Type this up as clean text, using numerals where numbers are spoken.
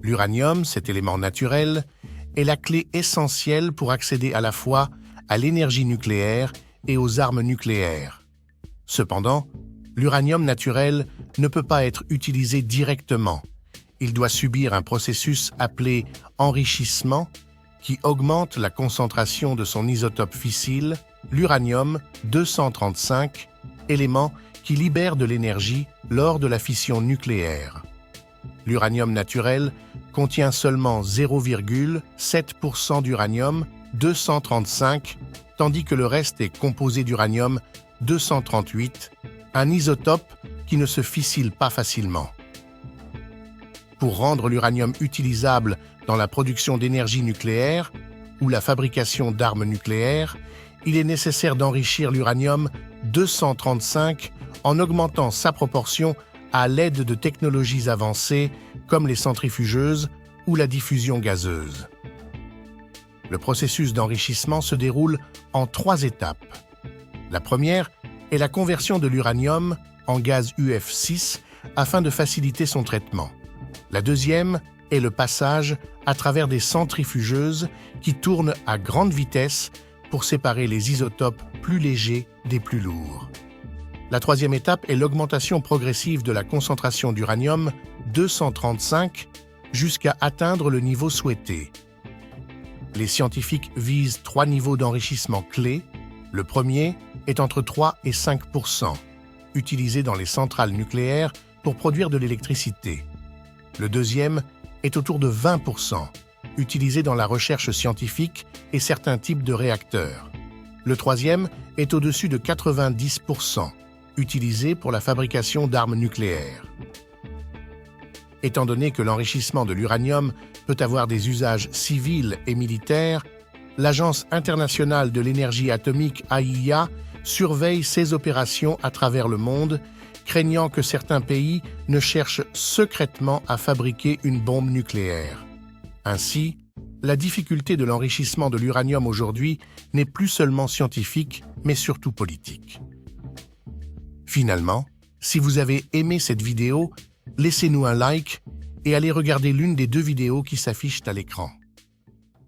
L'uranium, cet élément naturel, est la clé essentielle pour accéder à la fois à l'énergie nucléaire et aux armes nucléaires. Cependant, l'uranium naturel ne peut pas être utilisé directement. Il doit subir un processus appelé enrichissement qui augmente la concentration de son isotope fissile, l'uranium-235, élément qui libère de l'énergie lors de la fission nucléaire. L'uranium naturel contient seulement 0,7% d'uranium-235, tandis que le reste est composé d'uranium-238, un isotope qui ne se fissile pas facilement. Pour rendre l'uranium utilisable dans la production d'énergie nucléaire ou la fabrication d'armes nucléaires, il est nécessaire d'enrichir l'uranium-235 en augmentant sa proportion à l'aide de technologies avancées comme les centrifugeuses ou la diffusion gazeuse. Le processus d'enrichissement se déroule en 3 étapes. La première est la conversion de l'uranium en gaz UF6 afin de faciliter son traitement. La deuxième est le passage à travers des centrifugeuses qui tournent à grande vitesse pour séparer les isotopes plus légers des plus lourds. La troisième étape est l'augmentation progressive de la concentration d'uranium-235 jusqu'à atteindre le niveau souhaité. Les scientifiques visent 3 niveaux d'enrichissement clés. Le premier est entre 3 et 5%, utilisé dans les centrales nucléaires pour produire de l'électricité. Le deuxième est autour de 20%, utilisé dans la recherche scientifique et certains types de réacteurs. Le troisième est au-dessus de 90%, utilisé pour la fabrication d'armes nucléaires. Étant donné que l'enrichissement de l'uranium peut avoir des usages civils et militaires, l'Agence internationale de l'énergie atomique AIEA surveille ces opérations à travers le monde, craignant que certains pays ne cherchent secrètement à fabriquer une bombe nucléaire. Ainsi, la difficulté de l'enrichissement de l'uranium aujourd'hui n'est plus seulement scientifique, mais surtout politique. Finalement, si vous avez aimé cette vidéo, laissez-nous un like et allez regarder l'une des 2 vidéos qui s'affichent à l'écran.